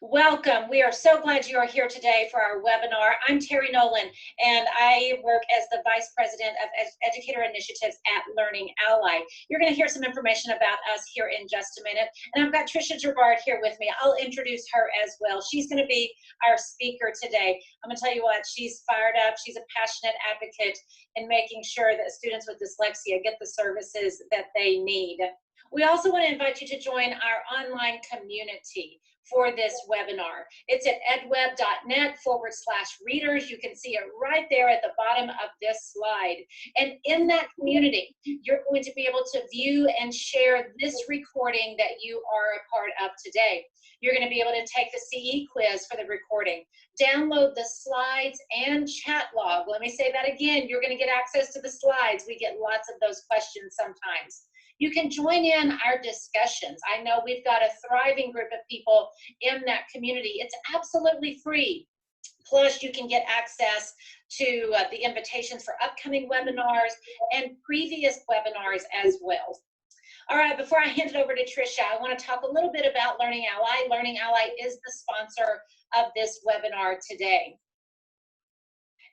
Welcome. We are so glad you are here today for our webinar. I'm Terry Nolan, and I work as the Vice President of Educator Initiatives at Learning Ally. You're going to hear some information about us here in just a minute. And I've got Tricia Gerard here with me. I'll introduce her as well. She's going to be our speaker today. I'm going to tell you what, she's fired up. She's a passionate advocate in making sure that students with dyslexia get the services that they need. We also want to invite you to join our online community for this webinar. It's at edweb.net/readers. You can see it right there at the bottom of this slide. And in that community, you're going to be able to view and share this recording that you are a part of today. You're going to be able to take the CE quiz for the recording, download the slides and chat log. Let me say that again. You're going to get access to the slides. We get lots of those questions sometimes. You can join in our discussions. I know we've got a thriving group of people in that community. It's absolutely free. Plus, you can get access to the invitations for upcoming webinars and previous webinars as well. All right, before I hand it over to Tricia, I want to talk a little bit about Learning Ally. Learning Ally is the sponsor of this webinar today.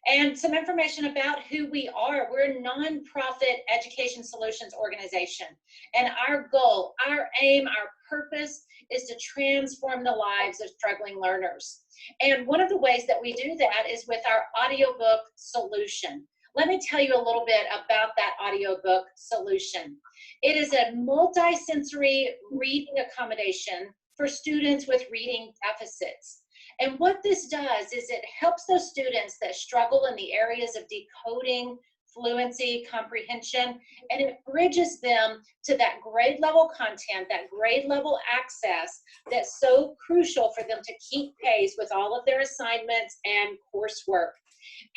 And some information about who we are. We're a nonprofit education solutions organization. And our goal, our aim, our purpose is to transform the lives of struggling learners. And one of the ways that we do that is with our audiobook solution. Let me tell you a little bit about that audiobook solution. It is a multi-sensory reading accommodation for students with reading deficits. And what this does is it helps those students that struggle in the areas of decoding, fluency, comprehension, and it bridges them to that grade level content, that grade level access that's so crucial for them to keep pace with all of their assignments and coursework.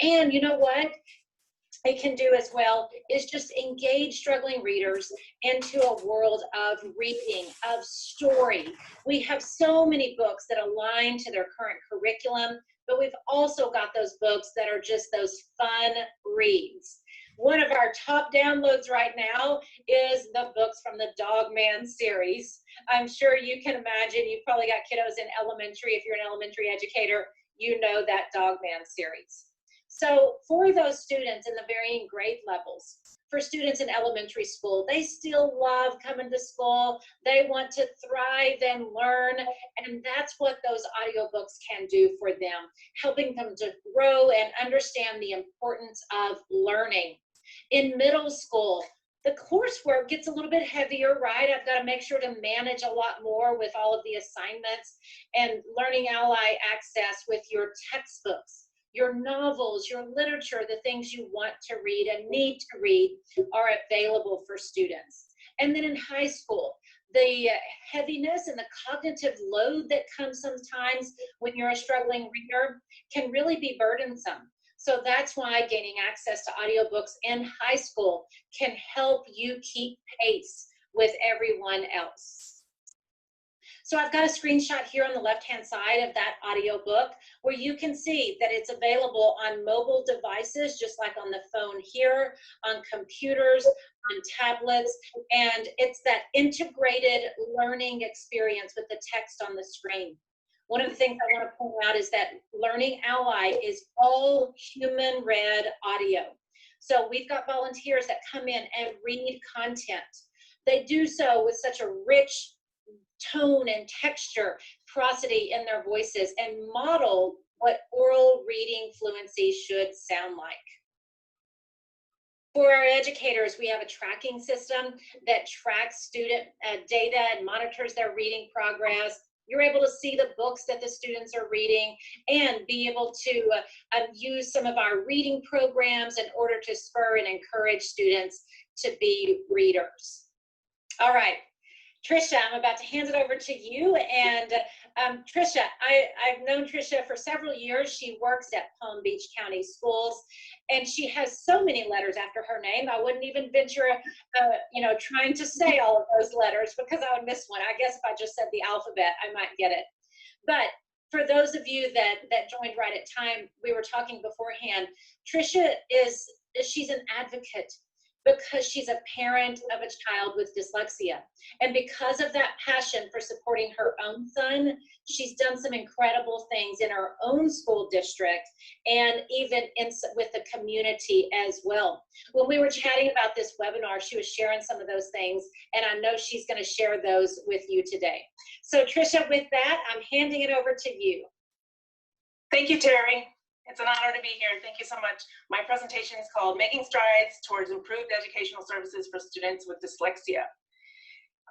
And you know what it can do as well is just engage struggling readers into a world of reading, of story. We have so many books that align to their current curriculum, but we've also got those books that are just those fun reads. One of our top downloads right now is the books from the Dog Man series. I'm sure you can imagine, you've probably got kiddos in elementary. If you're an elementary educator, you know that Dog Man series. So for those students in the varying grade levels, for students in elementary school, they still love coming to school. They want to thrive and learn, and that's what those audiobooks can do for them, helping them to grow and understand the importance of learning. In middle school, the coursework gets a little bit heavier, right? I've got to make sure to manage a lot more with all of the assignments, and Learning Ally access with your textbooks. Your novels, your literature, the things you want to read and need to read are available for students. And then in high school, the heaviness and the cognitive load that comes sometimes when you're a struggling reader can really be burdensome. So that's why gaining access to audiobooks in high school can help you keep pace with everyone else. So I've got a screenshot here on the left-hand side of that audiobook where you can see that it's available on mobile devices, just like on the phone here, on computers, on tablets, and it's that integrated learning experience with the text on the screen. One of the things I want to point out is that Learning Ally is all human-read audio. So we've got volunteers that come in and read content. They do so with such a rich tone and texture, prosody in their voices, and model what oral reading fluency should sound like. For our educators, we have a tracking system that tracks student data and monitors their reading progress. You're able to see the books that the students are reading and be able to use some of our reading programs in order to spur and encourage students to be readers. All right. Tricia, I'm about to hand it over to you. And Tricia, I've known Tricia for several years. She works at Palm Beach County Schools, and she has so many letters after her name. I wouldn't even venture, trying to say all of those letters because I would miss one. I guess if I just said the alphabet, I might get it. But for those of you that joined right at time, we were talking beforehand. Tricia she's an advocate. because she's a parent of a child with dyslexia. And because of that passion for supporting her own son, she's done some incredible things in her own school district and even with the community as well. When we were chatting about this webinar, she was sharing some of those things, and I know she's going to share those with you today. So Tricia, with that, I'm handing it over to you. Thank you, Terry. It's an honor to be here. Thank you so much. My presentation is called Making Strides Towards Improved Educational Services for Students with Dyslexia.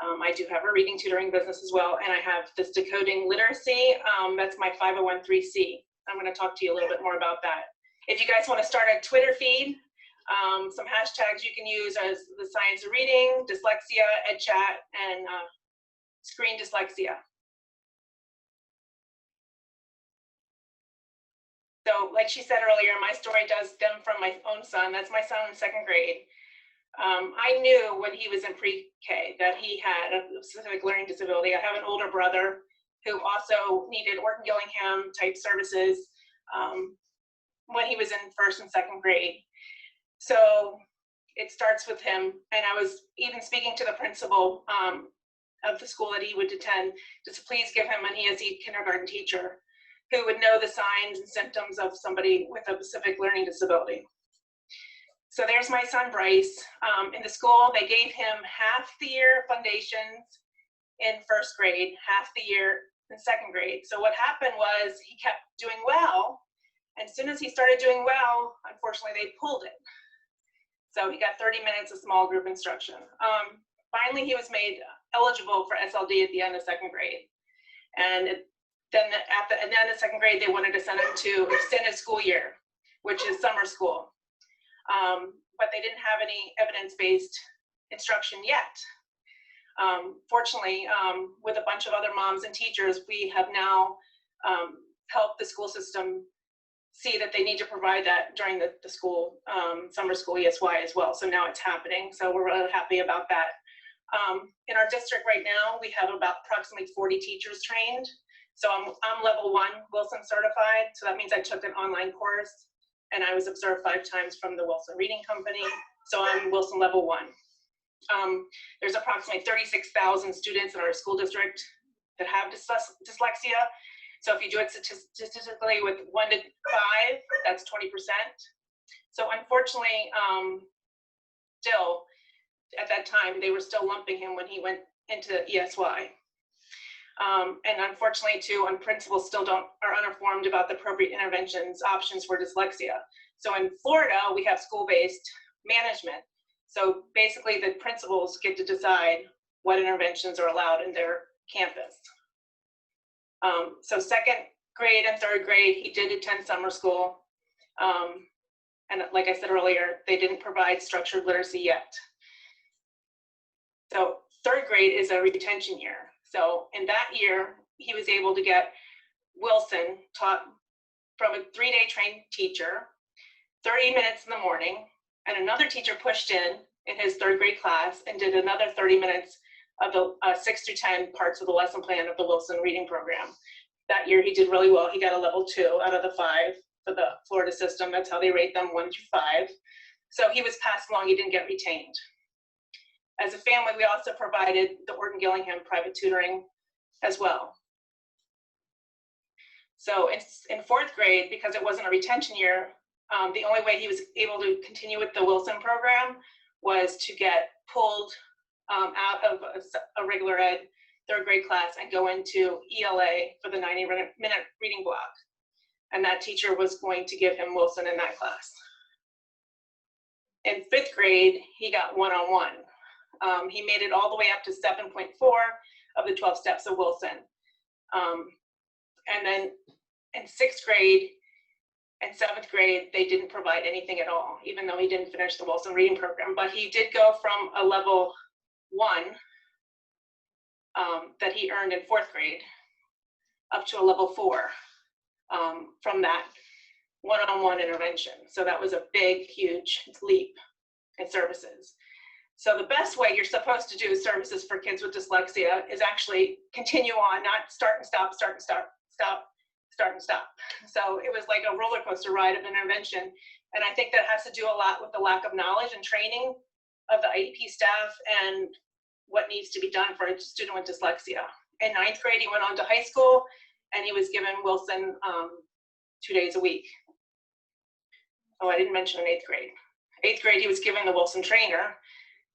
I do have a reading tutoring business as well, and I have this decoding literacy. That's my 501(c)(3). I'm going to talk to you a little bit more about that. If you guys want to start a Twitter feed, some hashtags you can use as the science of reading, dyslexia, EdChat, and screen dyslexia. So like she said earlier, my story does stem from my own son. That's my son in 2nd grade. I knew when he was in pre-K that he had a specific learning disability. I have an older brother who also needed Orton-Gillingham type services when he was in 1st and 2nd grade. So it starts with him. And I was even speaking to the principal of the school that he would attend, just please give him an ESE kindergarten teacher who would know the signs and symptoms of somebody with a specific learning disability. So there's my son, Bryce. In the school, they gave him half the year foundations in 1st grade, half the year in 2nd grade. So what happened was he kept doing well, and as soon as he started doing well, unfortunately, they pulled it. So he got 30 minutes of small group instruction. Finally, he was made eligible for SLD at the end of 2nd grade. And then at the end of 2nd grade, they wanted to send him to extended school year, which is summer school. But they didn't have any evidence-based instruction yet. Fortunately, with a bunch of other moms and teachers, we have now helped the school system see that they need to provide that during the school, summer school ESY as well. So now it's happening. So we're really happy about that. In our district right now, we have about approximately 40 teachers trained. So I'm level 1 Wilson certified. So that means I took an online course and I was observed 5 times from the Wilson Reading Company. So I'm Wilson level 1. There's approximately 36,000 students in our school district that have dyslexia. So if you do it statistically with 1 to 5, that's 20%. So unfortunately, still at that time, they were still lumping him when he went into ESY. And unfortunately, too, principals still are uninformed about the appropriate interventions options for dyslexia. So in Florida, we have school-based management. So basically, the principals get to decide what interventions are allowed in their campus. So 2nd grade and 3rd grade, he did attend summer school. And like I said earlier, they didn't provide structured literacy yet. So 3rd grade is a retention year. So in that year, he was able to get Wilson taught from a 3-day trained teacher, 30 minutes in the morning, and another teacher pushed in his 3rd grade class and did another 30 minutes of the 6 through 10 parts of the lesson plan of the Wilson reading program. That year he did really well. He got a level 2 out of the 5 for the Florida system. That's how they rate them, 1 through 5. So he was passed along, he didn't get retained. As a family, we also provided the Orton-Gillingham private tutoring as well. So in 4th grade, because it wasn't a retention year, the only way he was able to continue with the Wilson program was to get pulled out of a regular ed 3rd grade class and go into ELA for the 90-minute reading block. And that teacher was going to give him Wilson in that class. In 5th grade, he got one-on-one. He made it all the way up to 7.4 of the 12 steps of Wilson. And then in 6th grade and 7th grade, they didn't provide anything at all, even though he didn't finish the Wilson reading program. But he did go from a level 1 that he earned in 4th grade up to a level 4 from that one-on-one intervention. So that was a big, huge leap in services. So the best way you're supposed to do services for kids with dyslexia is actually continue on, not start and stop, start and stop, stop, start and stop. So it was like a roller coaster ride of intervention. And I think that has to do a lot with the lack of knowledge and training of the IEP staff and what needs to be done for a student with dyslexia. In 9th grade, he went on to high school, and he was given Wilson 2 days a week. Oh, I didn't mention in 8th grade. 8th grade, he was given the Wilson trainer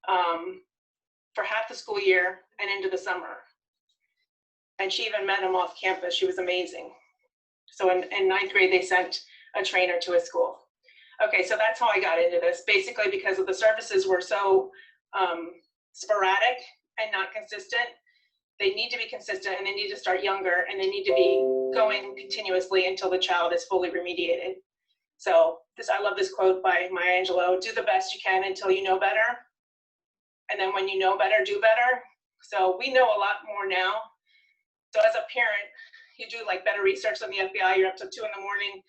for half the school year and into the summer. And she even met him off campus. She was amazing. So in 9th grade, they sent a trainer to his school. Okay, so that's how I got into this, basically because of the services were so sporadic and not consistent. They need to be consistent, and they need to start younger, and they need to be going continuously until the child is fully remediated. So I love this quote by Maya Angelou: do the best you can until you know better. And then when you know better, do better. So we know a lot more now. So as a parent, you do like better research on the FBI, you're up to 2 in the morning,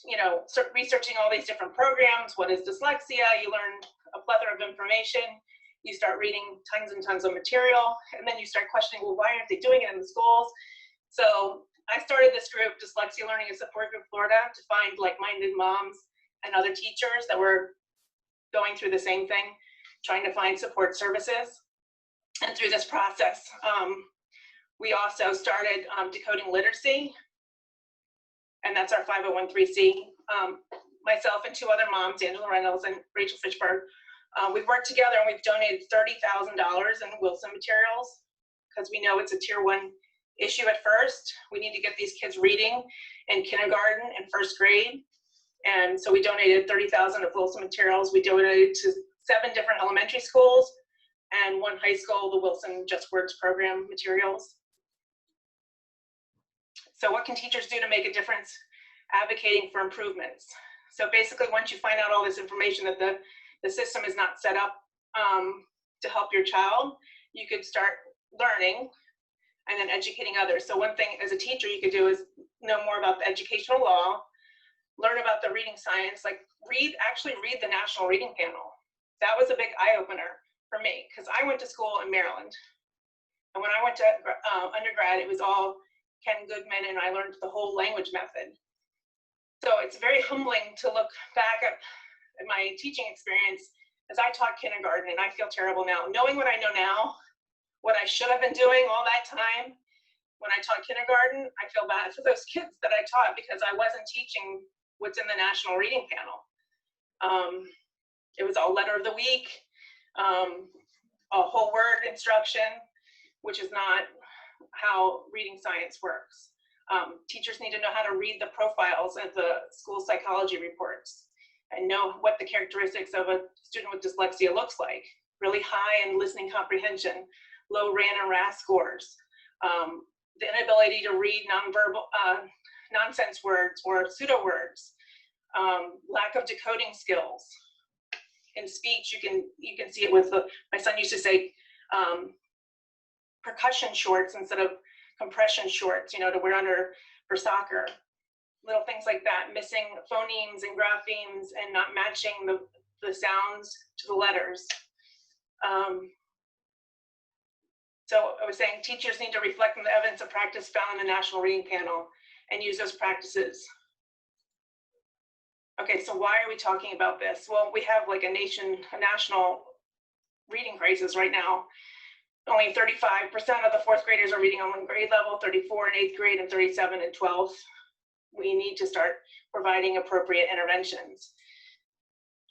you know, researching all these different programs. What is dyslexia? You learn a plethora of information. You start reading tons and tons of material, and then you start questioning, well, why aren't they doing it in the schools? So I started this group, Dyslexia Learning and Support Group Florida, to find like-minded moms and other teachers that were going through the same thing, trying to find support services. And through this process, we also started Decoding Literacy, and that's our 501(c)(3). Myself and 2 other moms, Angela Reynolds and Rachel Fitchburg, we've worked together, and we've donated $30,000 in Wilson materials because we know it's a tier 1 issue at first. We need to get these kids reading in kindergarten and 1st grade. And so we donated $30,000 of Wilson materials. We donated to 7 different elementary schools and 1 high school, the Wilson Just Works program materials. So what can teachers do to make a difference advocating for improvements? So basically, once you find out all this information that the system is not set up to help your child, you could start learning and then educating others. So one thing as a teacher you could do is know more about the educational law, learn about the reading science, like actually read the National Reading Panel. That was a big eye-opener for me because I went to school in Maryland. And when I went to undergrad, it was all Ken Goodman, and I learned the whole language method. So it's very humbling to look back at my teaching experience as I taught kindergarten, and I feel terrible now. Knowing what I know now, what I should have been doing all that time when I taught kindergarten, I feel bad for those kids that I taught because I wasn't teaching what's in the National Reading Panel. It was all letter of the week, a whole word instruction, which is not how reading science works. Teachers need to know how to read the profiles of the school psychology reports and know what the characteristics of a student with dyslexia looks like. Really high in listening comprehension, low RAN and RAS scores, the inability to read nonverbal nonsense words or pseudo words, lack of decoding skills. In speech, you can see it with my son used to say percussion shorts instead of compression shorts, you know, to wear under for soccer. Little things like that, missing phonemes and graphemes and not matching the sounds to the letters. So I was saying teachers need to reflect on the evidence of practice found in the National Reading Panel and use those practices. Okay, so why are we talking about this? Well, we have like a national reading crisis right now. Only 35% of the 4th graders are reading on one grade level, 34 in 8th grade, and 37 in 12th. We need to start providing appropriate interventions.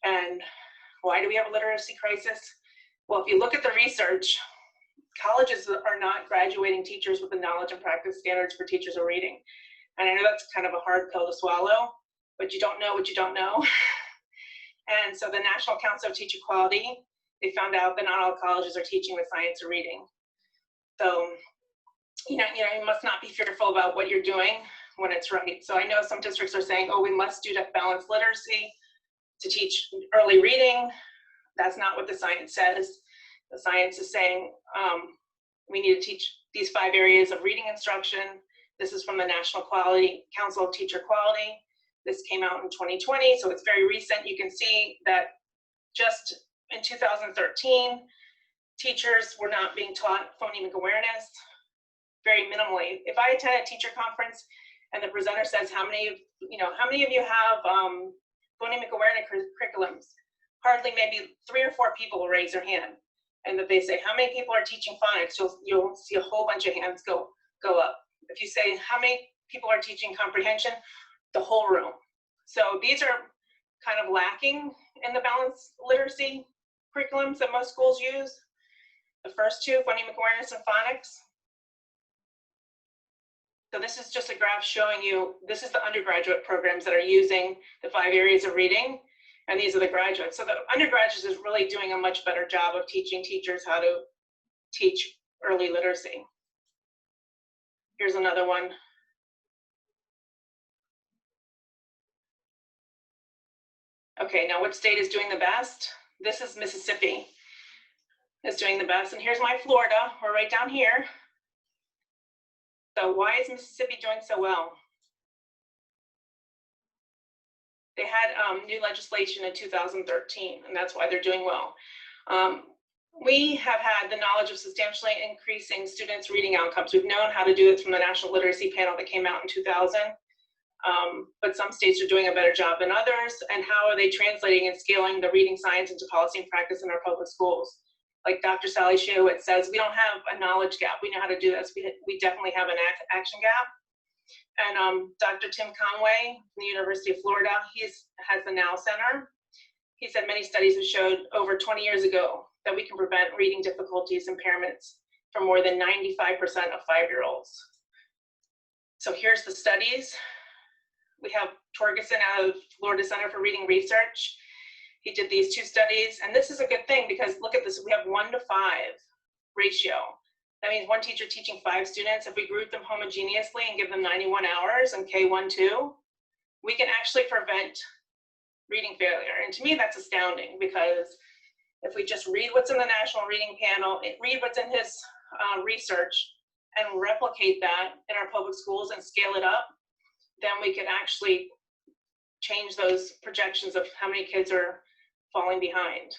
And why do we have a literacy crisis? Well, if you look at the research, colleges are not graduating teachers with the knowledge and practice standards for teachers of reading. And I know that's kind of a hard pill to swallow, but you don't know what you don't know. And so the National Council of Teacher Quality, they found out that not all colleges are teaching the science of reading. So, you must not be fearful about what you're doing when it's right. So I know some districts are saying, oh, we must do balanced literacy to teach early reading. That's not what the science says. The science is saying we need to teach these 5 areas of reading instruction. This is from the National Council of Teacher Quality. This came out in 2020, so it's very recent. You can see that just in 2013, teachers were not being taught phonemic awareness, very minimally. If I attend a teacher conference and the presenter says, how many of you have phonemic awareness curriculums? hardly maybe 3 or 4 people will raise their hand. And if they say, how many people are teaching phonics, you'll see a whole bunch of hands go up. If you say, how many people are teaching comprehension, the whole room. So these are kind of lacking in the balanced literacy curriculums that most schools use. The first two, phonemic awareness and phonics. So this is just a graph showing you, this is the undergraduate programs that are using the 5 areas of reading, and these are the graduates. So the undergraduates is really doing a much better job of teaching teachers how to teach early literacy. Here's another one. Okay, now what state is doing the best? This is Mississippi is doing the best, and here's my Florida. We're right down here. So why is Mississippi doing so well? They had new legislation in 2013, and that's why they're doing well. We have had the knowledge of substantially increasing students' reading outcomes. We've known how to do it from the National Literacy Panel that came out in 2000, but some states are doing a better job than others. And how are they translating and scaling the reading science into policy and practice in our public schools? Like Dr. Sally Shewitz says, we don't have a knowledge gap. We know how to do this. We definitely have an action gap. And Dr. Tim Conway from the University of Florida, he has the Now Center. He said many studies have showed over 20 years ago that we can prevent reading difficulties, impairments for more than 95% of 5-year-olds. So here's the studies. We have Torgerson out of Florida Center for Reading Research. He did these 2 studies, and this is a good thing because look at this, we have 1 to 5 ratio. That means one teacher teaching 5 students. If we group them homogeneously and give them 91 hours and K1, 2, we can actually prevent reading failure. And to me, that's astounding because if we just read what's in the National Reading Panel, read what's in his research and replicate that in our public schools and scale it up, then we can actually change those projections of how many kids are falling behind.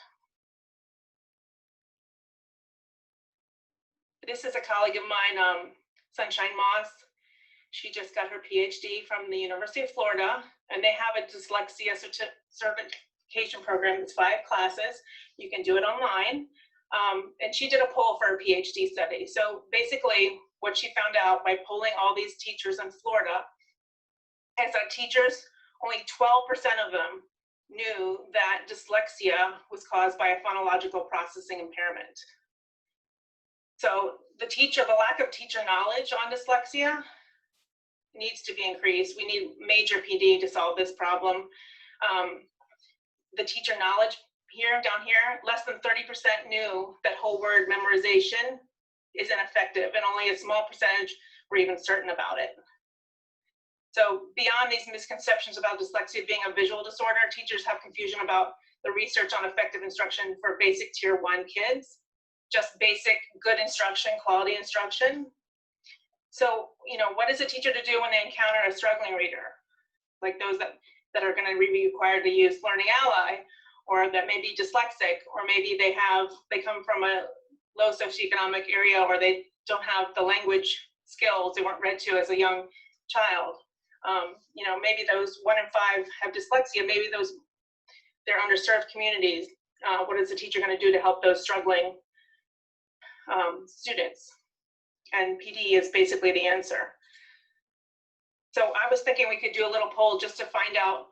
This is a colleague of mine, Sunshine Moss. She just got her PhD from the University of Florida, and they have a dyslexia certification program. It's 5 classes. You can do it online. And she did a poll for her PhD study. So basically, what she found out by polling all these teachers in Florida is that teachers, only 12% of them knew that dyslexia was caused by a phonological processing impairment. So the lack of teacher knowledge on dyslexia needs to be increased. We need major PD to solve this problem. The teacher knowledge down here, less than 30% knew that whole word memorization is ineffective, and only a small percentage were even certain about it. So beyond these misconceptions about dyslexia being a visual disorder, teachers have confusion about the research on effective instruction for basic tier 1 kids, just basic good instruction, quality instruction. So, what is a teacher to do when they encounter a struggling reader? Like those that are gonna be required to use Learning Ally, or that may be dyslexic, or maybe they come from a low socioeconomic area, or they don't have the language skills, they weren't read to as a young child. Maybe those 1 in 5 have dyslexia, maybe they're underserved communities. What is the teacher gonna do to help those struggling students? And PD is basically the answer. So I was thinking we could do a little poll just to find out,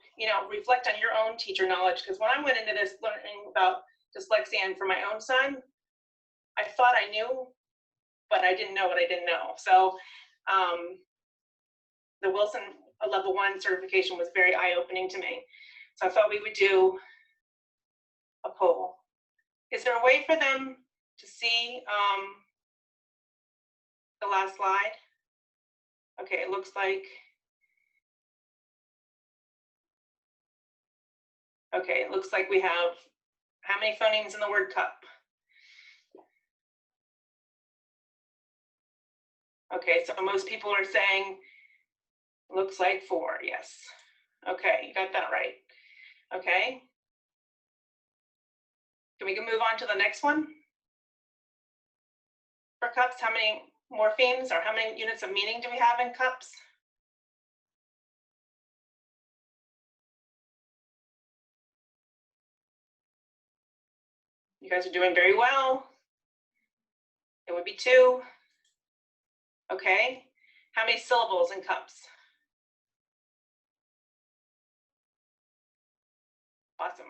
reflect on your own teacher knowledge, because when I went into this learning about dyslexia and for my own son, I thought I knew, but I didn't know what I didn't know. So the Wilson Level 1 certification was very eye-opening to me. So I thought we would do a poll. Is there a way for them to see the last slide? Okay, it looks like, we have how many phonemes in the word cup? Okay, so most people are saying, looks like 4, yes. Okay, you got that right. Okay. Can we move on to the next one? For cups, how many morphemes or how many units of meaning do we have in cups? You guys are doing very well. It would be 2. Okay. How many syllables in cups? Awesome.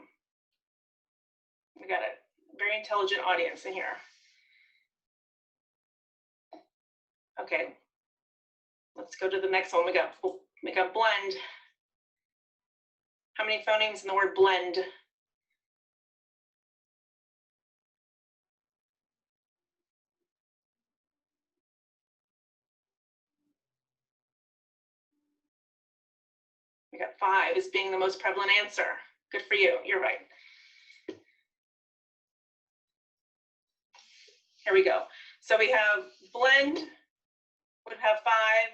We got a very intelligent audience in here. Okay. Let's go to the next one. We got blend. How many phonemes in the word blend? We got 5 as being the most prevalent answer. Good for you. You're right. Here we go. So we have blend would have 5.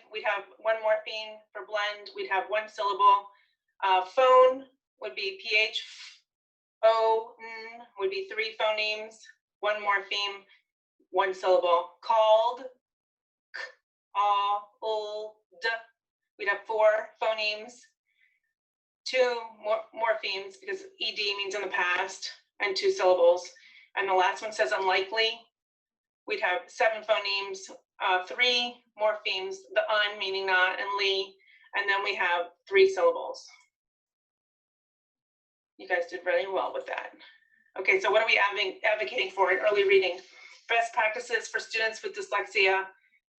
We'd have 1 morpheme for blend. We'd have 1 syllable. Phone would be PH. O, N would be 3 phonemes, 1 morpheme, 1 syllable. Called, K, A, L, D. We'd have 4 phonemes, 2 morphemes because ED means in the past, and 2 syllables. And the last one says unlikely. We'd have 7 phonemes, 3 morphemes, the un meaning not, and li, and then we have 3 syllables. You guys did really well with that. Okay, so what are we advocating for in early reading? Best practices for students with dyslexia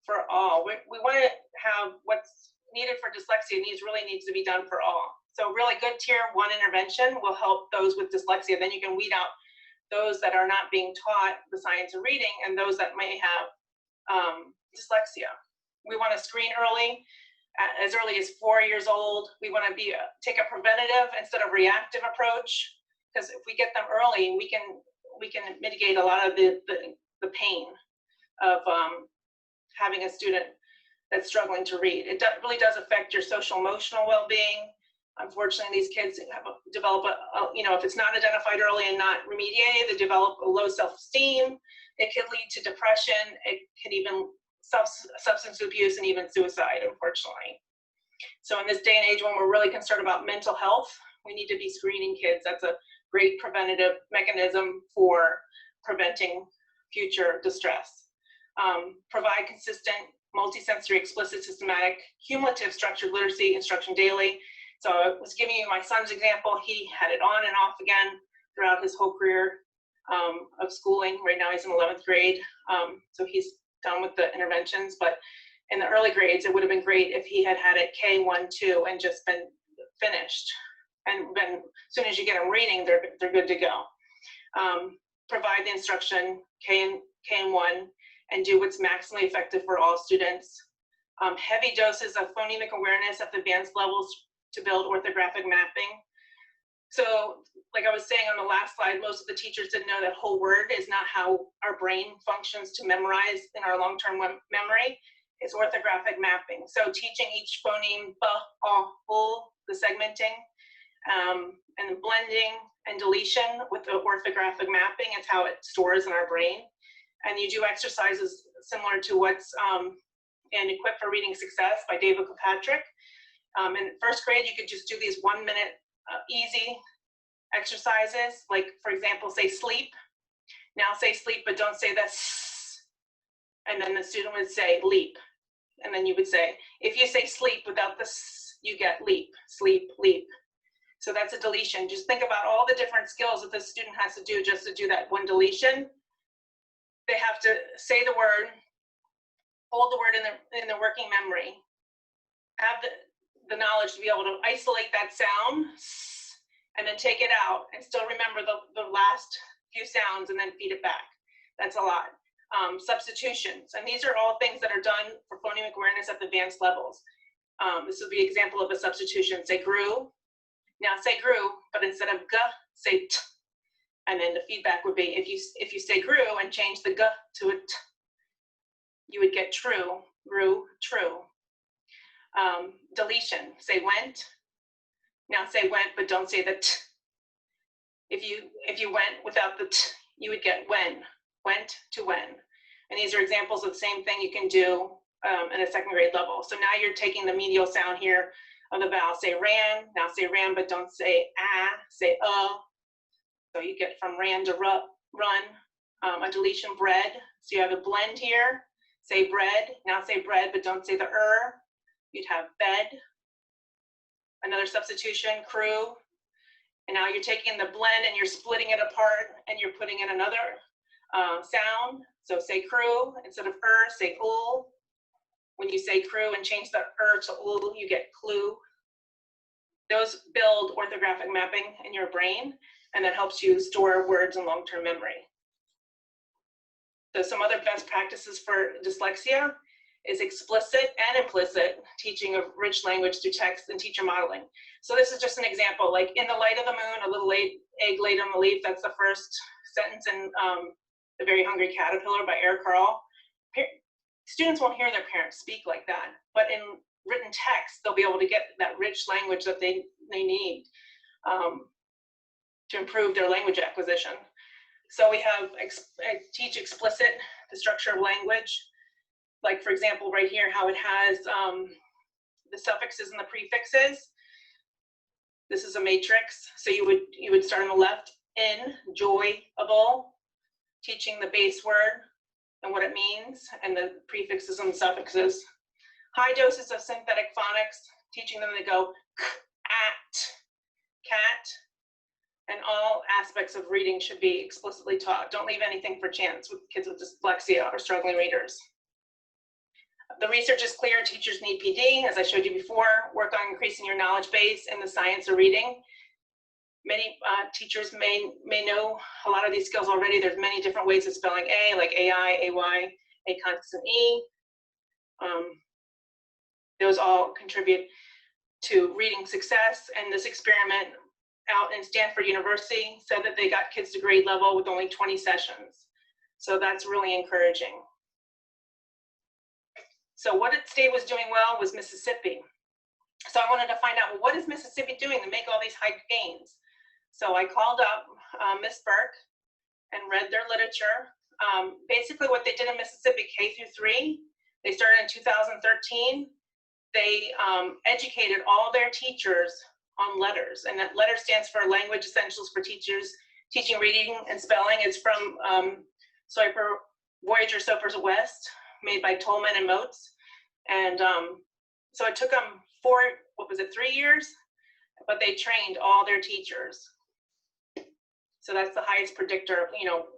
for all. We want to have what's needed for dyslexia really needs to be done for all. So really good tier 1 intervention will help those with dyslexia. Then you can weed out those that are not being taught the science of reading and those that may have dyslexia. We want to screen early, as early as 4 years old. We want to take a preventative instead of reactive approach, because if we get them early, we can mitigate a lot of the pain of having a student that's struggling to read. It really does affect your social emotional well-being. Unfortunately, these kids develop if it's not identified early and not remediated, they develop a low self-esteem. It could lead to depression. It could even substance abuse and even suicide, unfortunately. So in this day and age when we're really concerned about mental health, we need to be screening kids. That's a great preventative mechanism for preventing future distress. Provide consistent, multisensory, explicit, systematic, cumulative structured literacy instruction daily. So I was giving you my son's example. He had it on and off again throughout his whole career of schooling. Right now he's in 11th grade. So he's done with the interventions, but in the early grades, it would have been great if he had had it K1, 2 and just been finished. And then as soon as you get them reading, they're good to go. Provide the instruction K and 1 and do what's maximally effective for all students. Heavy doses of phonemic awareness at the advanced levels to build orthographic mapping. So like I was saying on the last slide, most of the teachers didn't know that whole word is not how our brain functions to memorize in our long-term memory. It's orthographic mapping. So teaching each phoneme, b, o, the segmenting, and the blending and deletion with the orthographic mapping is how it stores in our brain. And you do exercises similar to what's in Equipped for Reading Success by David Kilpatrick. In first grade, you could just do these 1-minute easy exercises, like for example, say sleep. Now say sleep, but don't say the s. And then the student would say leap. And then you would say, if you say sleep without the s, you get leap, sleep, leap. So that's a deletion. Just think about all the different skills that the student has to do just to do that one deletion. They have to say the word, hold the word in the working memory, have the knowledge to be able to isolate that sound, and then take it out and still remember the last few sounds and then feed it back. That's a lot. Substitutions, and these are all things that are done for phonemic awareness at the advanced levels. This would be an example of a substitution. Say grew, now say grew, but instead of g, say t. And then the feedback would be, if you say grew and change the g to a t, you would get true, grew, true. Deletion, say went, now say went, but don't say the t. If you went without the t, you would get when, went to when. And these are examples of the same thing you can do in a second grade level. So now you're taking the medial sound here of the vowel. Say ran, now say ran, but don't say ah, say So you get from ran to run a deletion bread. So you have a blend here, say bread, now say bread, but don't say the You'd have bed, another substitution, crew, and now you're taking the blend and you're splitting it apart and you're putting in another sound. So say crew, instead of say ul. When you say crew and change the to ul, you get clue. Those build orthographic mapping in your brain, and that helps you store words in long-term memory. So some other best practices for dyslexia is explicit and implicit teaching of rich language through text and teacher modeling. So this is just an example, like in the light of the moon, a little egg laid on the leaf. That's the first sentence in The Very Hungry Caterpillar by Eric Carle. Students won't hear their parents speak like that, but in written text, they'll be able to get that rich language that they need to improve their language acquisition. So we have teach explicit, the structure of language. Like for example, right here, how it has the suffixes and the prefixes. This is a matrix. So you would start on the left, enjoyable, teaching the base word and what it means, and the prefixes and suffixes. High doses of synthetic phonics, teaching them to go at, cat, and all aspects of reading should be explicitly taught. Don't leave anything for chance with kids with dyslexia or struggling readers. The research is clear, teachers need PD, as I showed you before. Work on increasing your knowledge base in the science of reading. Many teachers may know a lot of these skills already. There's many different ways of spelling A, like AI, AY, A constant E. Those all contribute to reading success, and this experiment out in Stanford University said that they got kids to grade level with only 20 sessions. So that's really encouraging. So what state was doing well was Mississippi. So I wanted to find out, well, what is Mississippi doing to make all these high gains? So I called up Miss Burke and read their literature. Basically what they did in Mississippi, K through 3, they started in 2013. They educated all their teachers on letters, and that letter stands for Language Essentials for Teachers Teaching Reading and Spelling. It's from Voyager Soapers West, made by Tolman and Motes. And so it took them 3 years, but they trained all their teachers. So that's the highest predictor of,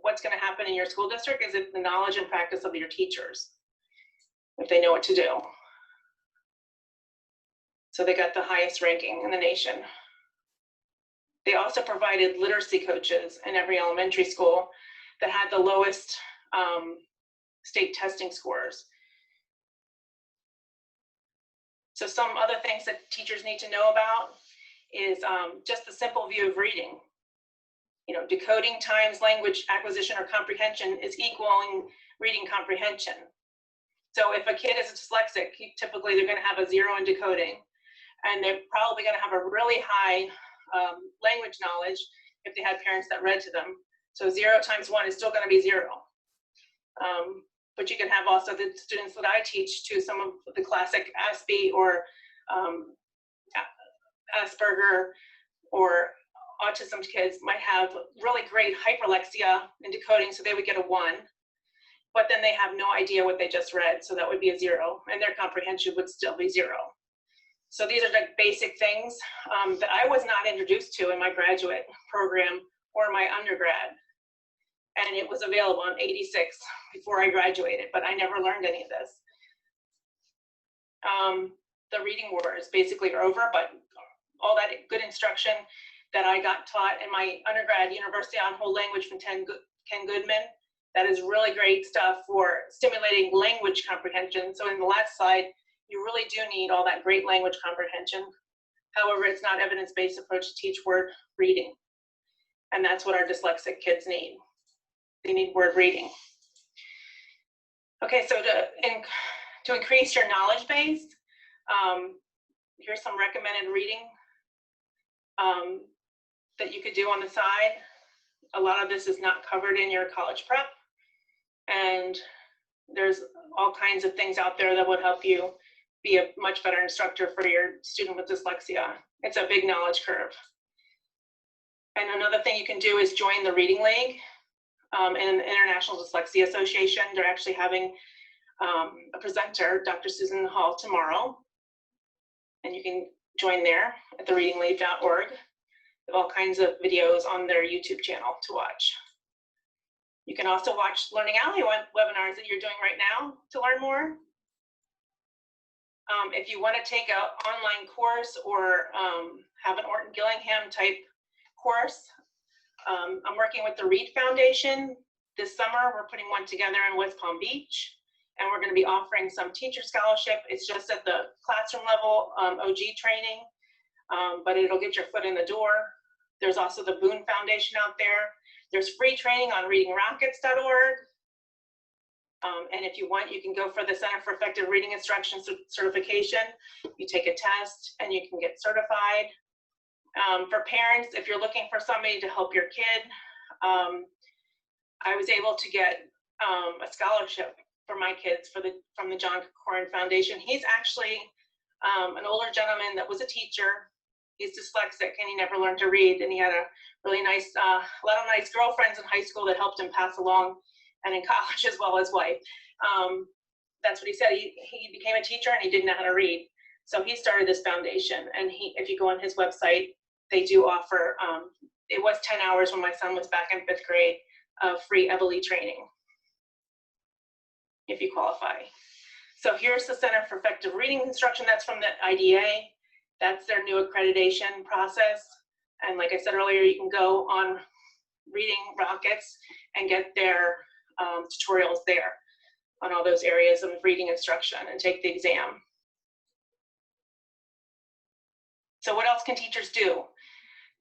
what's going to happen in your school district is the knowledge and practice of your teachers, if they know what to do. So they got the highest ranking in the nation. They also provided literacy coaches in every elementary school that had the lowest state testing scores. So some other things that teachers need to know about is just the simple view of reading. Decoding times language acquisition or comprehension is equaling reading comprehension. So if a kid is dyslexic, typically they're going to have a 0 in decoding, and they're probably going to have a really high language knowledge if they had parents that read to them. So 0 times 1 is still going to be 0. But you can have also the students that I teach to some of the classic ASPE or Asperger or autism kids might have really great hyperlexia in decoding, so they would get a 1, but then they have no idea what they just read, so that would be a 0, and their comprehension would still be 0. So these are the basic things that I was not introduced to in my graduate program or my undergrad. And it was available in '86 before I graduated, but I never learned any of this. The reading wars basically are over, but all that good instruction that I got taught in my undergrad University on Whole Language from Ken Goodman, that is really great stuff for stimulating language comprehension. So in the last slide, you really do need all that great language comprehension. However, it's not evidence-based approach to teach word reading. And that's what our dyslexic kids need. They need word reading. Okay, so to increase your knowledge base, here's some recommended reading that you could do on the side. A lot of this is not covered in your college prep, and there's all kinds of things out there that would help you be a much better instructor for your student with dyslexia. It's a big knowledge curve. And another thing you can do is join the Reading League. and the International Dyslexia Association. They're actually having a presenter, Dr. Susan Hall, tomorrow. And you can join there at thereadinglead.org. They have all kinds of videos on their YouTube channel to watch. You can also watch Learning Alley webinars that you're doing right now to learn more. If you want to take an online course or have an Orton Gillingham type course, I'm working with the Read Foundation. This summer, we're putting one together in West Palm Beach, and we're going to be offering some teacher scholarship. It's just at the classroom level OG training, but it'll get your foot in the door. There's also the Boone Foundation out there. There's free training on readingrockets.org. And if you want, you can go for the Center for Effective Reading Instruction certification. You take a test and you can get certified. For parents, if you're looking for somebody to help your kid, I was able to get a scholarship for my kids from the John Corcoran Foundation. He's actually an older gentleman that was a teacher. He's dyslexic and he never learned to read, and he had a really nice, a lot of nice girlfriends in high school that helped him pass along, and in college as well as wife. That's what he said. He became a teacher and he didn't know how to read. So he started this foundation, and if you go on his website, they do offer, it was 10 hours when my son was back in 5th grade of free EBLE training, if you qualify. So here's the Center for Effective Reading Instruction. That's from the IDA. That's their new accreditation process. And like I said earlier, you can go on Reading Rockets and get their tutorials there on all those areas of reading instruction and take the exam. So what else can teachers do?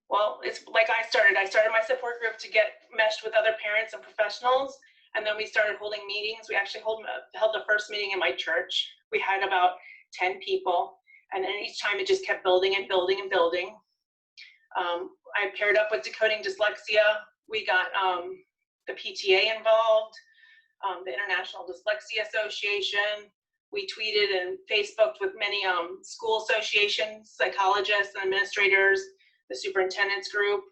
Well, it's like I started my support group to get meshed with other parents and professionals, and then we started holding meetings. We actually held the first meeting in my church. We had about 10 people, and then each time it just kept building and building and building. I paired up with Decoding Dyslexia. We got the PTA involved, the International Dyslexia Association. We tweeted and Facebooked with many school associations, psychologists and administrators, the superintendent's group,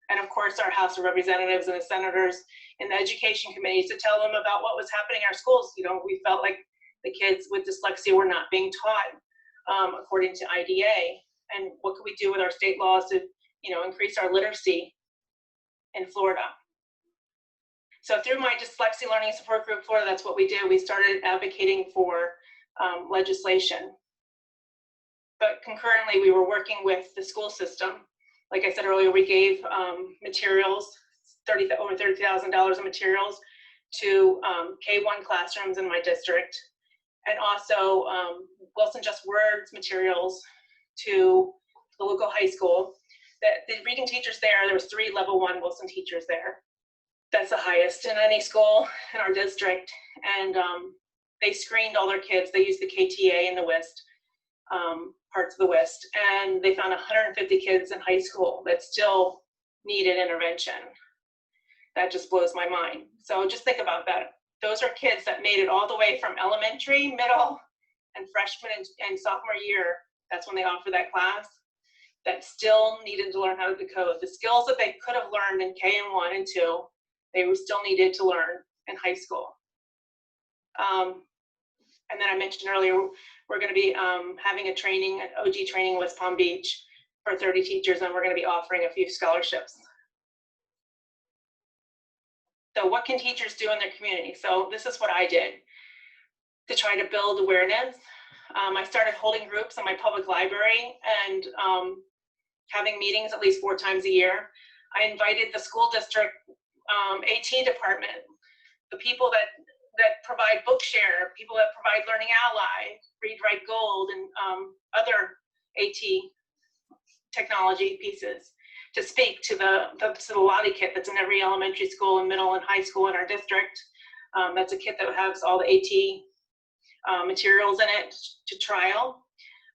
and of course our House of Representatives and the senators in the education committees to tell them about what was happening in our schools. You know, we felt like the kids with dyslexia were not being taught according to IDA, and what could we do with our state laws to, you know, increase our literacy in Florida. So through my Dyslexia Learning Support Group Florida, that's what we did. We started advocating for legislation. But concurrently, we were working with the school system. Like I said earlier, we gave materials, over $30,000 of materials to K-1 classrooms in my district, and also Wilson Just Words materials to the local high school. The reading teachers there was 3 level 1 Wilson teachers there. That's the highest in any school in our district. And they screened all their kids. They used the KTA and the WIST, parts of the WIST. And they found 150 kids in high school that still needed intervention. That just blows my mind. So just think about that. Those are kids that made it all the way from elementary, middle, and freshman and sophomore year. That's when they offer that class, that still needed to learn how to decode. The skills that they could have learned in K and 1 and 2, they were still needed to learn in high school. And then I mentioned earlier, we're going to be having a training, an OG training in West Palm Beach for 30 teachers, and we're going to be offering a few scholarships. So what can teachers do in their community? So this is what I did to try to build awareness. I started holding groups in my public library and having meetings at least 4 times a year. I invited the school district AT department, the people that provide Bookshare, people that provide Learning Ally, Read Write Gold, and other AT technology pieces to speak to the Lottie kit that's in every elementary school and middle and high school in our district. That's a kit that has all the AT materials in it to trial.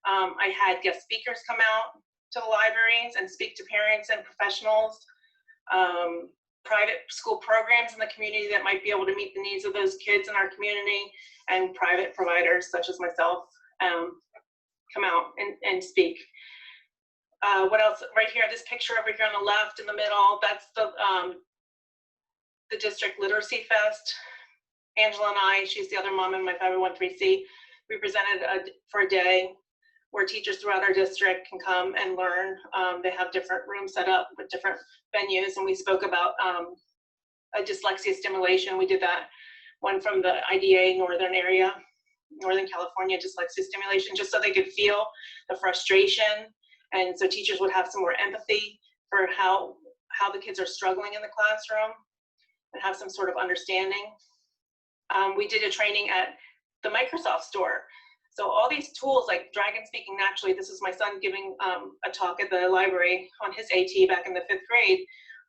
I had guest speakers come out to the libraries and speak to parents and professionals, private school programs in the community that might be able to meet the needs of those kids in our community, and private providers such as myself come out and speak. What else? Right here, this picture over here on the left in the middle, that's the the District Literacy Fest. Angela and I, she's the other mom in my 501(c), we presented for a day where teachers throughout our district can come and learn. They have different rooms set up with different venues, and we spoke about a dyslexia stimulation. We did that one from the IDA Northern California dyslexia stimulation, just so they could feel the frustration, and so teachers would have some more empathy for how the kids are struggling in the classroom and have some sort of understanding. We did a training at the Microsoft store. So all these tools like Dragon Speaking Naturally, this is my son giving a talk at the library on his AT back in the 5th grade.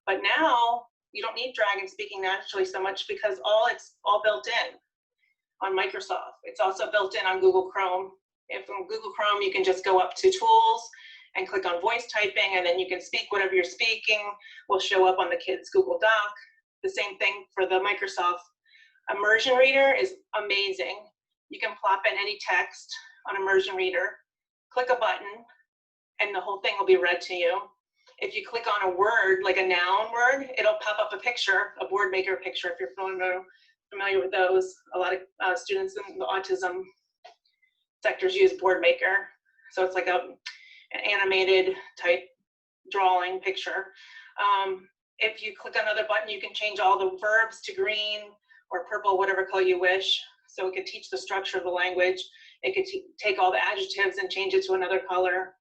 But now you don't need Dragon Speaking Naturally so much because it's all built in on Microsoft. It's also built in on Google Chrome. If on Google Chrome, you can just go up to Tools and click on voice typing, and then you can speak whatever you're speaking will show up on the kids' Google Doc. The same thing for the Microsoft Immersion Reader is amazing. You can plop in any text on Immersion Reader, click a button, and the whole thing will be read to you. If you click on a word, like a noun word, it'll pop up a picture, a word maker picture, if you're familiar with those. A lot of students in the autism sectors use Board Maker. So it's like an animated type drawing picture. If you click another button, you can change all the verbs to green or purple, whatever color you wish. So it could teach the structure of the language. It could take all the adjectives and change it to another color.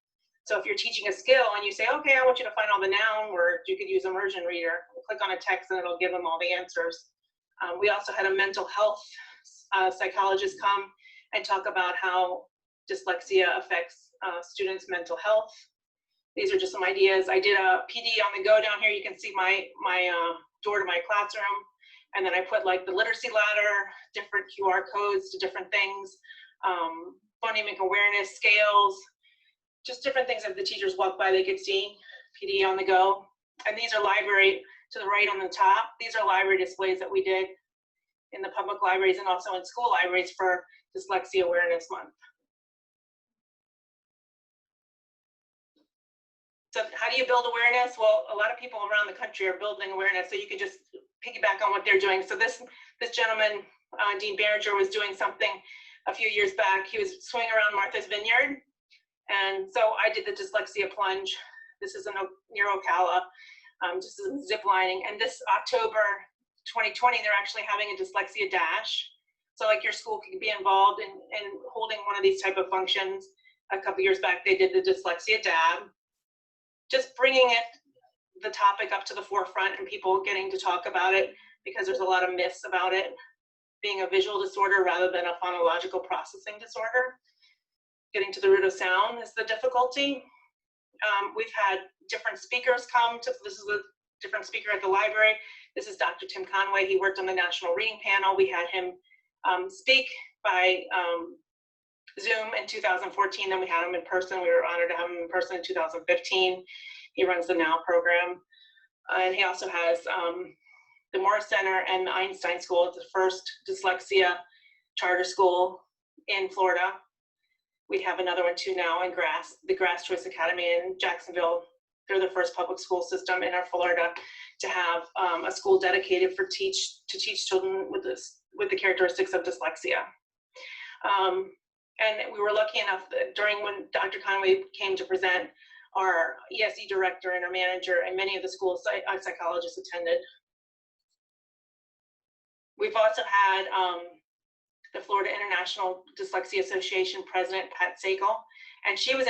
So if you're teaching a skill and you say, okay, I want you to find all the noun words, you could use Immersion Reader. Click on a text and it'll give them all the answers. We also had a mental health psychologist come and talk about how dyslexia affects students' mental health. These are just some ideas. I did a PD on the go down here. You can see my door to my classroom. And then I put like the literacy ladder, different QR codes to different things, phonemic awareness scales, just different things that the teachers walk by, they could see, PD on the go. And these are library, to the right on the top, these are library displays that we did in the public libraries and also in school libraries for Dyslexia Awareness Month. So how do you build awareness? Well, a lot of people around the country are building awareness, so you can just piggyback on what they're doing. So this gentleman, Dean Barringer, was doing something a few years back. He was swimming around Martha's Vineyard, and so I did the dyslexia plunge. This is near Ocala, just zip lining. And this October 2020, they're actually having a dyslexia dash. So like your school could be involved in holding one of these type of functions. A couple years back, they did the dyslexia dab. Just bringing the topic up to the forefront and people getting to talk about it, because there's a lot of myths about it being a visual disorder rather than a phonological processing disorder. Getting to the root of sound is the difficulty. We've had different speakers come to, this is a different speaker at the library. This is Dr. Tim Conway. He worked on the National Reading Panel. We had him speak by Zoom in 2014, then we had him in person. We were honored to have him in person in 2015. He runs the NOW program. And he also has the Morris Center and the Einstein School. It's the first dyslexia charter school in Florida. We have another one too now in the Grass Choice Academy in Jacksonville. They're the first public school system in our Florida to have a school dedicated to teach children with the characteristics of dyslexia. And we were lucky enough that during when Dr. Conway came to present, our ESE director and our manager and many of the school psychologists attended. We've also had the Florida International Dyslexia Association president, Pat Sakel, and she was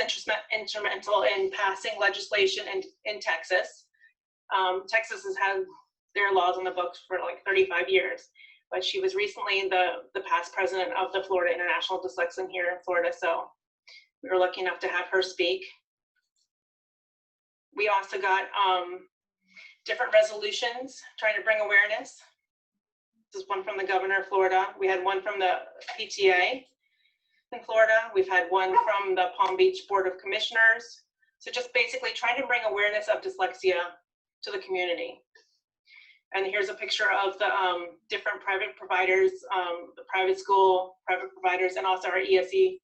instrumental in passing legislation in Texas. Texas has had their laws on the books for like 35 years. But she was recently the past president of the Florida International Dyslexia here in Florida, so we were lucky enough to have her speak. We also got different resolutions trying to bring awareness. This is one from the governor of Florida. We had one from the PTA in Florida. We've had one from the Palm Beach Board of Commissioners. So just basically trying to bring awareness of dyslexia to the community. And here's a picture of the different private providers, the private school, private providers, and also our ESE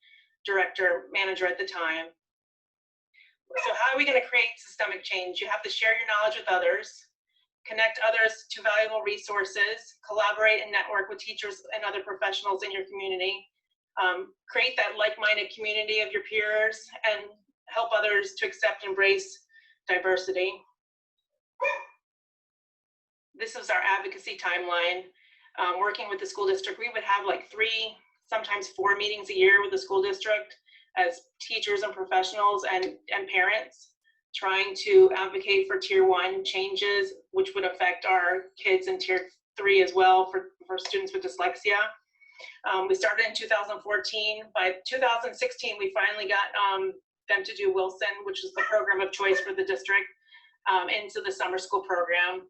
manager at the time. So how are we going to create systemic change? You have to share your knowledge with others. connect others to valuable resources, collaborate and network with teachers and other professionals in your community, create that like-minded community of your peers, and help others to accept and embrace diversity. This is our advocacy timeline. Working with the school district, we would have like 3, sometimes 4 meetings a year with the school district as teachers and professionals and parents, trying to advocate for Tier 1 changes, which would affect our kids in Tier 3 as well for students with dyslexia. We started in 2014. By 2016, we finally got them to do Wilson, which is the program of choice for the district, into the summer school program.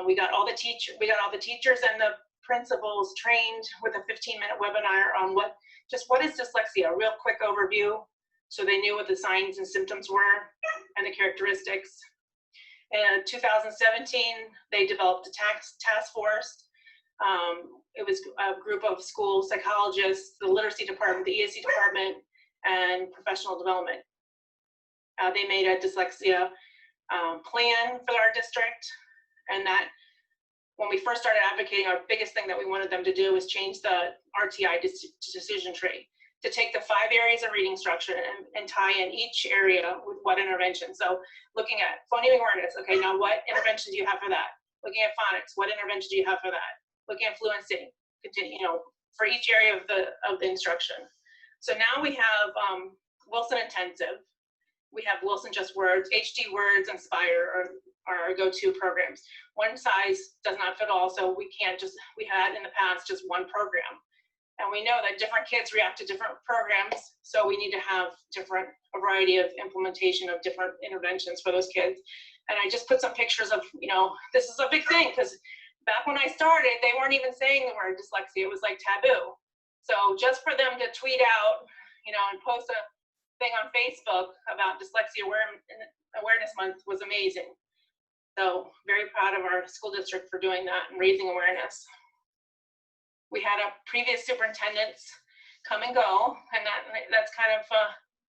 We got all the teachers and the principals trained with a 15-minute webinar on what is dyslexia, a real quick overview, so they knew what the signs and symptoms were and the characteristics. In 2017, they developed a task force. It was a group of school psychologists, the literacy department, the ESC department, and professional development. They made a dyslexia plan for our district, and that when we first started advocating, our biggest thing that we wanted them to do was change the RTI decision tree, to take the 5 areas of reading structure and tie in each area with what intervention. So looking at phonemic awareness, okay, now what intervention do you have for that? Looking at phonics, what intervention do you have for that? Looking at fluency, continue, for each area of the instruction. So now we have Wilson Intensive, we have Wilson Just Words, HD Words, and Spire are our go-to programs. One size does not fit all, so we had in the past just one program. And we know that different kids react to different programs, so we need to have a variety of implementation of different interventions for those kids. And I just put some pictures of, this is a big thing, because back when I started, they weren't even saying the word dyslexia. It was like taboo. So just for them to tweet out, and post a thing on Facebook about Dyslexia Awareness Month was amazing. So very proud of our school district for doing that and raising awareness. We had a previous superintendents come and go, and that's kind of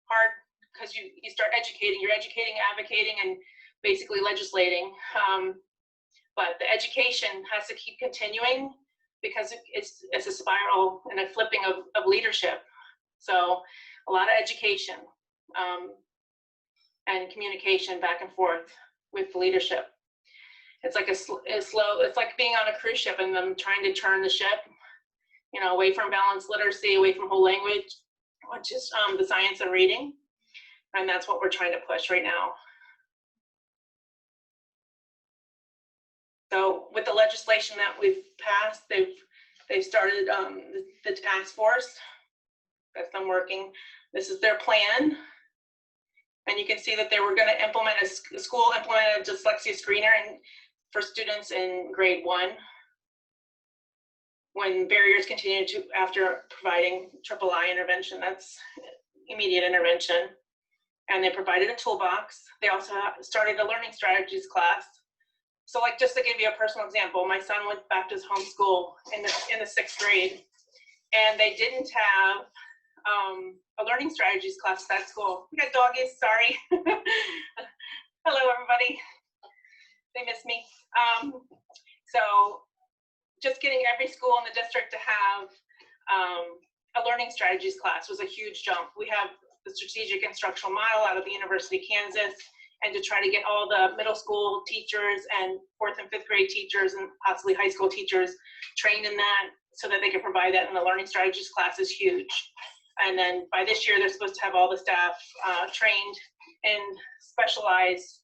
hard because you start educating. You're educating, advocating, and basically legislating. But the education has to keep continuing because it's a spiral and a flipping of leadership. So a lot of education and communication back and forth with the leadership. It's like it's like being on a cruise ship and them trying to turn the ship, away from balanced literacy, away from whole language, which is the science of reading. And that's what we're trying to push right now. So with the legislation that we've passed, they've started the task force. That's them working. This is their plan. And you can see that they were going to implement a school implemented a dyslexia screener for students in grade 1 when barriers continue after providing III intervention. That's immediate intervention. And they provided a toolbox. They also started a learning strategies class. So just to give you a personal example, my son went back to his home school in the 6th grade, and they didn't have a learning strategies class at that school. We got doggies, sorry. Hello, everybody. They miss me. So just getting every school in the district to have a learning strategies class was a huge jump. We have the strategic instructional model out of the University of Kansas, and to try to get all the middle school teachers and 4th and 5th grade teachers and possibly high school teachers trained in that so that they can provide that in the learning strategies class is huge. And then by this year, they're supposed to have all the staff trained in specialized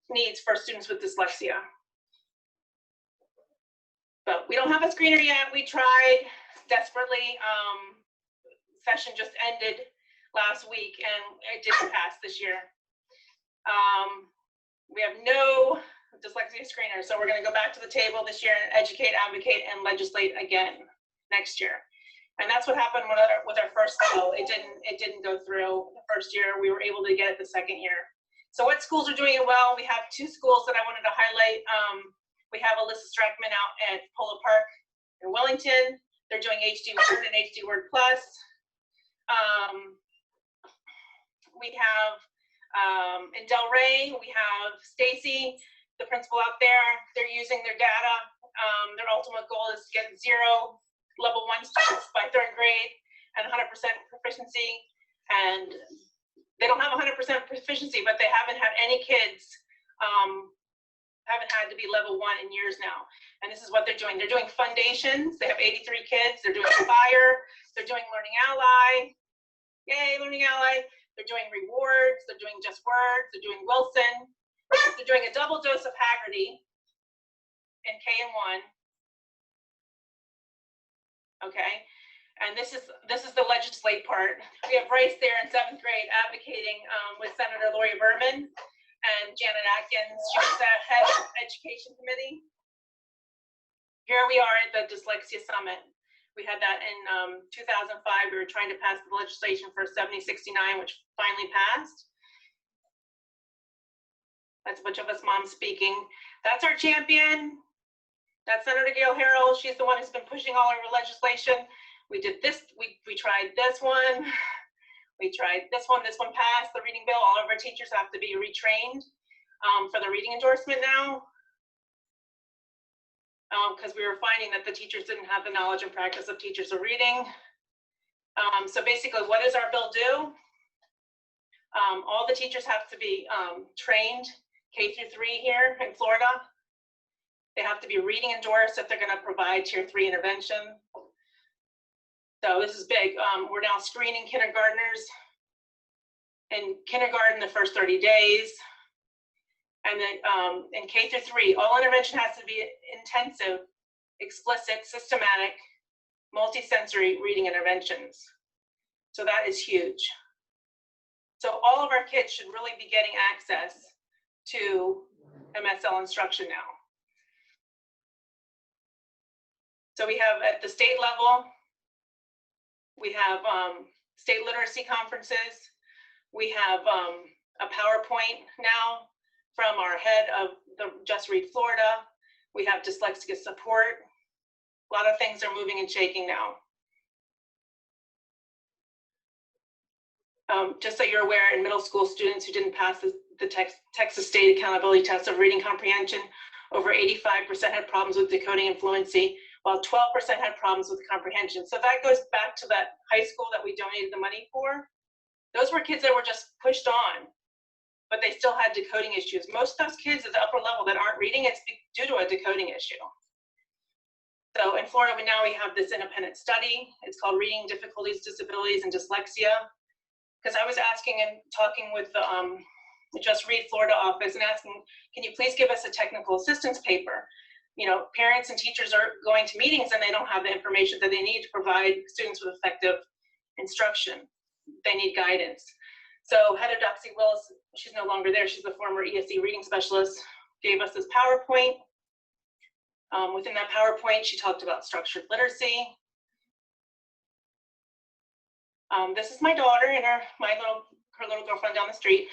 needs for students with dyslexia. But we don't have a screener yet. We tried desperately. Session just ended last week, and it didn't pass this year. We have no dyslexia screener, so we're going to go back to the table this year and educate, advocate, and legislate again next year. And that's what happened with our first bill. It didn't go through the first year. We were able to get it the second year. So what schools are doing it well? We have 2 schools that I wanted to highlight. We have Alyssa Streckman out at Polo Park in Wellington. They're doing HD Word and HD Word Plus. We have in Delray, we have Stacy the principal out there. They're using their data. Their ultimate goal is to get 0 level 1 students by 3rd grade and 100% proficiency. And they don't have 100% proficiency, but they haven't had any kids haven't had to be level 1 in years now. And this is what they're doing. They're doing foundations. They have 83 kids. They're doing Fire. They're doing Learning Ally. Yay, Learning Ally. They're doing rewards. They're doing just words. They're doing Wilson. They're doing a double dose of Haggerty in K and 1. Okay. And this is the legislate part. We have Bryce there in 7th grade advocating with Senator Lori Berman and Janet Atkins. She was the head of Education Committee. Here we are at the Dyslexia Summit. We had that in 2005. We were trying to pass the legislation for 7069, which finally passed. That's a bunch of us moms speaking. That's our champion. That's Senator Gail Harrell. She's the one who's been pushing all our legislation. We did this, we tried this one. We tried this one passed, the reading bill. All of our teachers have to be retrained for the reading endorsement now. Because we were finding that the teachers didn't have the knowledge and practice of teachers of reading. So basically, what does our bill do? All the teachers have to be trained K through 3 here in Florida. They have to be reading endorsed if they're going to provide Tier 3 intervention. So this is big. We're now screening kindergartners in kindergarten the first 30 days. And then in K through 3, all intervention has to be intensive, explicit, systematic, multisensory reading interventions. So that is huge. So all of our kids should really be getting access to MSL instruction now. So we have at the state level, we have state literacy conferences. We have a PowerPoint now from our head of the Just Read Florida. We have dyslexia support. A lot of things are moving and shaking now. Just so you're aware, in middle school, students who didn't pass the Texas State Accountability Test of Reading Comprehension, over 85% had problems with decoding and fluency, while 12% had problems with comprehension. So that goes back to that high school that we donated the money for. Those were kids that were just pushed on, but they still had decoding issues. Most of those kids at the upper level that aren't reading, it's due to a decoding issue. So in Florida, now we have this independent study. It's called Reading Difficulties, Disabilities, and Dyslexia. Because I was asking and talking with the Just Read Florida office and asking, can you please give us a technical assistance paper? You know, parents and teachers are going to meetings and they don't have the information that they need to provide students with effective instruction. They need guidance. So Heather Doxy Willis, she's no longer there. She's the former ESE reading specialist, gave us this PowerPoint. Within that PowerPoint, she talked about structured literacy. This is my daughter and her little girlfriend down the street.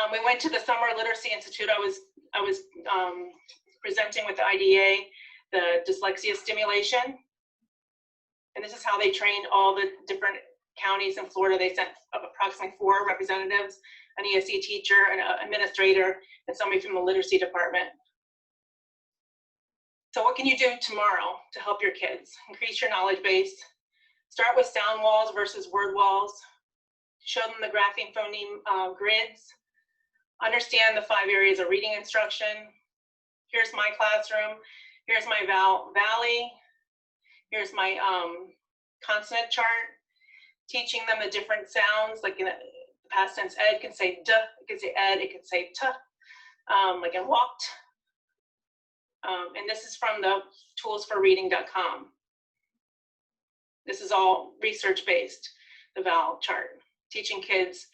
We went to the Summer Literacy Institute. I was presenting with the IDA, the dyslexia stimulation. And this is how they trained all the different counties in Florida. They sent approximately 4 representatives, an ESE teacher, an administrator, and somebody from the literacy department. So what can you do tomorrow to help your kids? Increase your knowledge base. Start with sound walls versus word walls. Show them the grapheme phoneme grids. Understand the 5 areas of reading instruction. Here's my classroom. Here's my valley. Here's my consonant chart. Teaching them the different sounds, like in the past tense, ed can say duh, it can say ed, it can say tuh, like in walked. And this is from the toolsforreading.com. This is all research-based, the vowel chart. Teaching kids,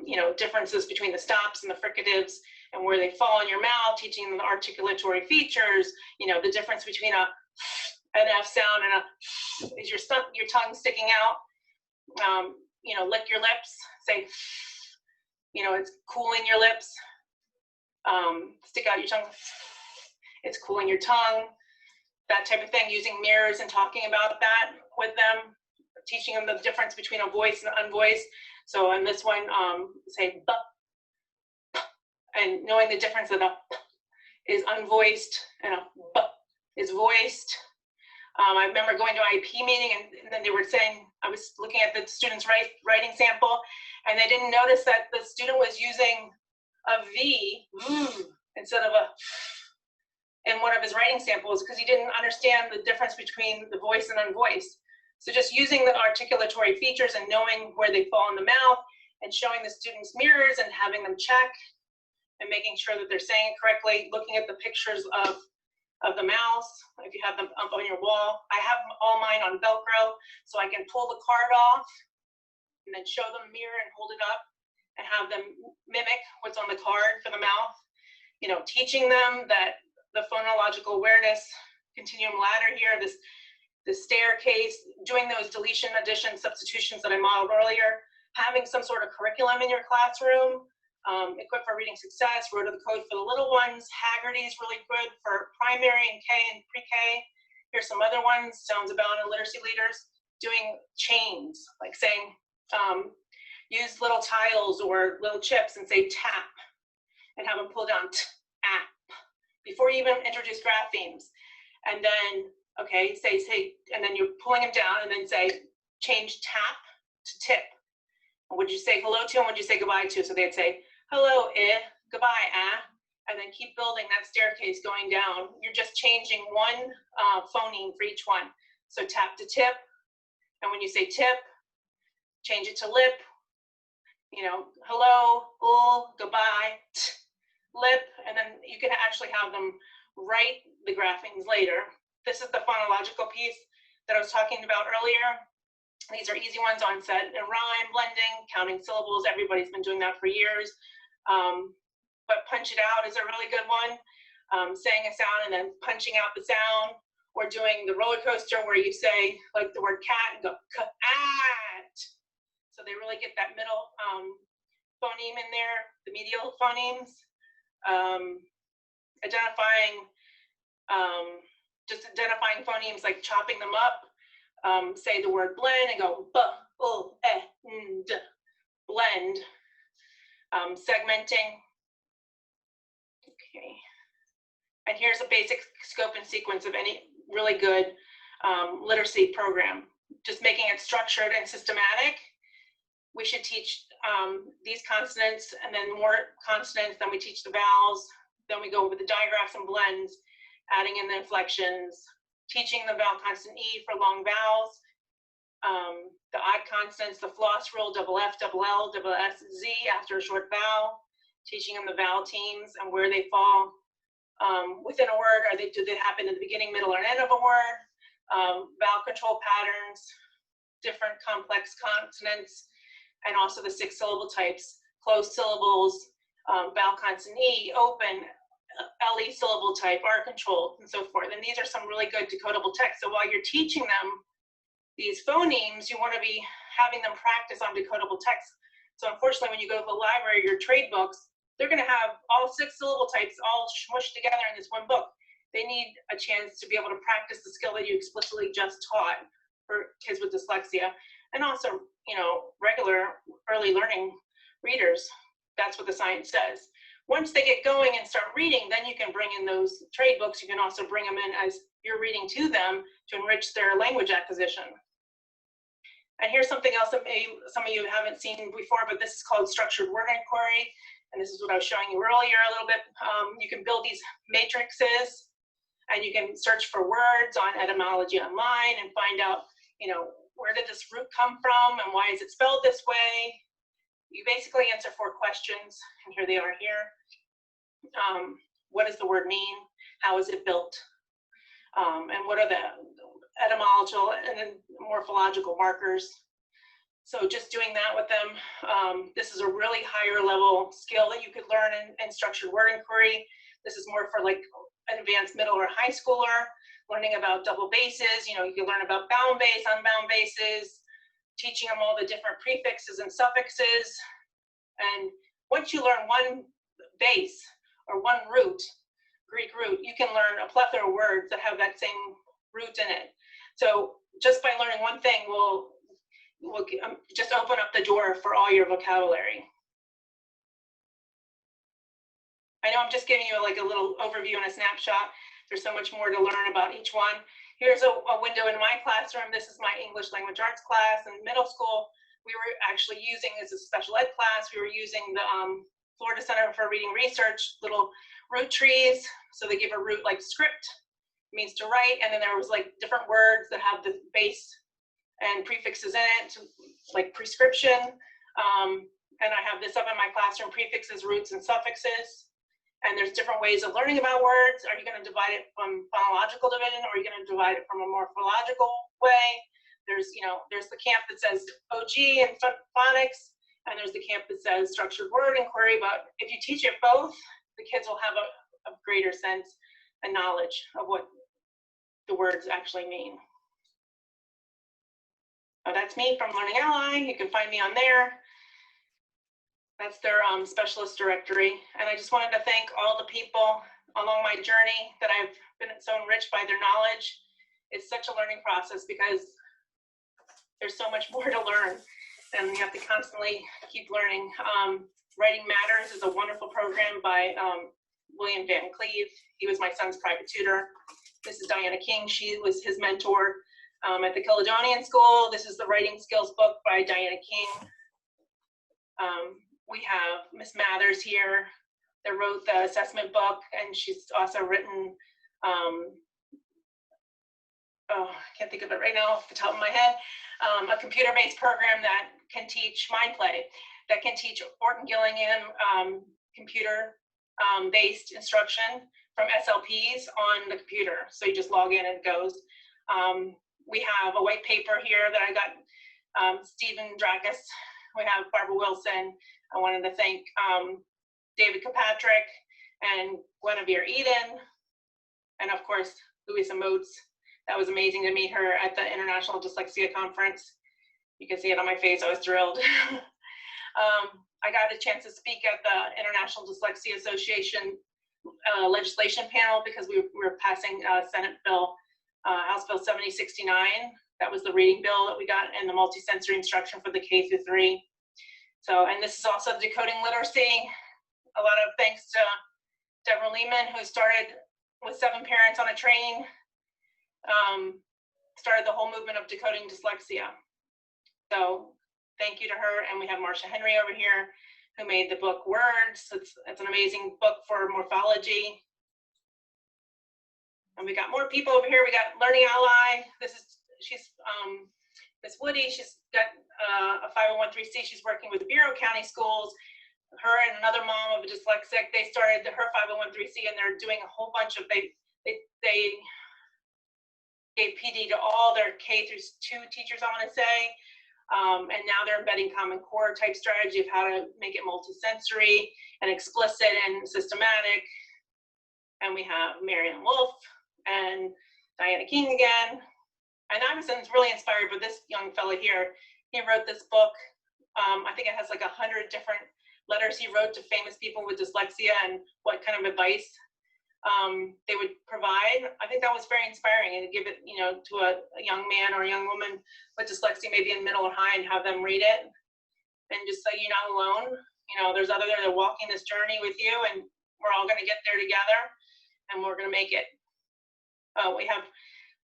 you know, differences between the stops and the fricatives and where they fall in your mouth, teaching them the articulatory features, you know, the difference between an F sound and is your tongue sticking out? You know, lick your lips, say, you know, it's cooling your lips. Stick out your tongue, it's cooling your tongue. That type of thing, using mirrors and talking about that with them, teaching them the difference between a voice and unvoiced. So in this one, say, buh, and knowing the difference of the is unvoiced, and a B is voiced. I remember going to an IP meeting, and then they were saying, I was looking at the student's writing sample, and they didn't notice that the student was using a V instead of a in one of his writing samples because he didn't understand the difference between the voice and unvoiced. So just using the articulatory features and knowing where they fall in the mouth and showing the students mirrors and having them check and making sure that they're saying it correctly, looking at the pictures of the mouse, if you have them up on your wall. I have all mine on Velcro, so I can pull the card off and then show them a mirror and hold it up and have them mimic what's on the card for the mouth. You know, teaching them that the phonological awareness continuum ladder here, the staircase, doing those deletion, addition, substitutions that I modeled earlier, having some sort of curriculum in your classroom, Equipped for Reading Success, Road to the Code for the little ones. Haggerty is really good for primary and K and pre-K. Here's some other ones, Sounds Abound and Literacy Leaders, doing chains, like saying, use little tiles or little chips and say tap, and have them pull down app before you even introduce graphemes. And then, okay, say, and then you're pulling them down and then say, change tap to tip. And would you say hello to and would you say goodbye to? So they'd say, hello, goodbye, and then keep building that staircase going down. You're just changing one phoneme for each one. So tap to tip, and when you say tip, change it to lip. You know, hello, goodbye, lip, and then you can actually have them write the graphemes later. This is the phonological piece that I was talking about earlier. These are easy ones: onset and rhyme, blending, counting syllables. Everybody's been doing that for years. But punch it out is a really good one. Saying a sound and then punching out the sound, or doing the roller coaster where you say like the word cat and go cat. So they really get that middle phoneme in there, the medial phonemes. Just identifying phonemes, like chopping them up. Say the word blend and go blend. Segmenting. Okay. And here's a basic scope and sequence of any really good literacy program. Just making it structured and systematic. We should teach these consonants and then more consonants, then we teach the vowels, then we go over the digraphs and blends, adding in the inflections, teaching the vowel consonant E for long vowels, the odd consonants, the floss rule, double F, double L, double S, Z after a short vowel, teaching them the vowel teams and where they fall within a word. Do they happen in the beginning, middle, or end of a word? Vowel control patterns, different complex consonants, and also the 6 syllable types, closed syllables, vowel consonant E, open, LE syllable type, R control, and so forth. And these are some really good decodable text. So while you're teaching them these phonemes, you want to be having them practice on decodable text. So unfortunately, when you go to the library, your trade books, they're going to have all 6 syllable types all smushed together in this one book. They need a chance to be able to practice the skill that you explicitly just taught for kids with dyslexia, and also, you know, regular early learning readers. That's what the science says. Once they get going and start reading, then you can bring in those trade books. You can also bring them in as you're reading to them to enrich their language acquisition. And here's something else that some of you haven't seen before, but this is called structured word inquiry. And this is what I was showing you earlier a little bit. You can build these matrices, and you can search for words on etymology online and find out, you know, where did this root come from and why is it spelled this way? You basically answer 4 questions, and here they are here. What does the word mean? How is it built? And what are the etymological and then morphological markers? So just doing that with them. This is a really higher level skill that you could learn in structured word inquiry. This is more for like an advanced middle or high schooler, learning about double bases. You know, you can learn about bound base, unbound bases, teaching them all the different prefixes and suffixes. And once you learn one base or one root, Greek root, you can learn a plethora of words that have that same root in it. So just by learning one thing will just open up the door for all your vocabulary. I know I'm just giving you like a little overview and a snapshot. There's so much more to learn about each one. Here's a window in my classroom. This is my English language arts class in middle school. We were actually using, as a special ed class, we were using the Florida Center for Reading Research little root trees. So they give a root like script, means to write, and then there was like different words that have the base and prefixes in it, like prescription. And I have this up in my classroom, prefixes, roots, and suffixes. And there's different ways of learning about words. Are you going to divide it from phonological division, or are you going to divide it from a morphological way? There's, there's the camp that says OG and phonics, and there's the camp that says structured word inquiry. But if you teach it both, the kids will have a greater sense and knowledge of what the words actually mean. So that's me from Learning Ally. You can find me on there. That's their specialist directory. And I just wanted to thank all the people along my journey that I've been so enriched by their knowledge. It's such a learning process because there's so much more to learn, and you have to constantly keep learning. Writing Matters is a wonderful program by William Van Cleve. He was my son's private tutor. This is Diana King. She was his mentor at the Caledonian School. This is the Writing Skills book by Diana King. We have Miss Mathers here that wrote the assessment book, and she's also written, I can't think of it right now off the top of my head, a computer-based program that can teach mind play, that can teach Orton Gillingham computer-based instruction from SLPs on the computer. So you just log in and it goes. We have a white paper here that I got Stephen Dracus. We have Barbara Wilson. I wanted to thank David Kilpatrick and Guinevere Eden, and of course, Louisa Moats. That was amazing to meet her at the International Dyslexia Conference. You can see it on my face, I was thrilled. I got a chance to speak at the International Dyslexia Association legislation panel because we were passing Senate bill, House Bill 7069. That was the reading bill that we got, and the multisensory instruction for the K through 3. So, and this is also decoding literacy. A lot of thanks to Deborah Lehman, who started with 7 parents on a train, started the whole movement of decoding dyslexia. So thank you to her. And we have Marcia Henry over here, who made the book Words. It's an amazing book for morphology. And we got more people over here. We got Learning Ally. She's Miss Woody. She's got a 501(c)(3). She's working with Bureau County Schools. Her and another mom of a dyslexic, they started her 501(c), and they're doing a whole bunch of, they gave PD to all their K through 2 teachers, I want to say. And now they're embedding Common Core type strategy of how to make it multisensory and explicit and systematic. And we have Marianne Wolf and Diana King again. And I was really inspired by this young fellow here. He wrote this book. I think it has like 100 different letters he wrote to famous people with dyslexia and what kind of advice they would provide. I think that was very inspiring, and to give it, to a young man or a young woman with dyslexia, maybe in middle or high, and have them read it, and just say you're not alone. There's others that are walking this journey with you, and we're all going to get there together, and we're going to make it. We have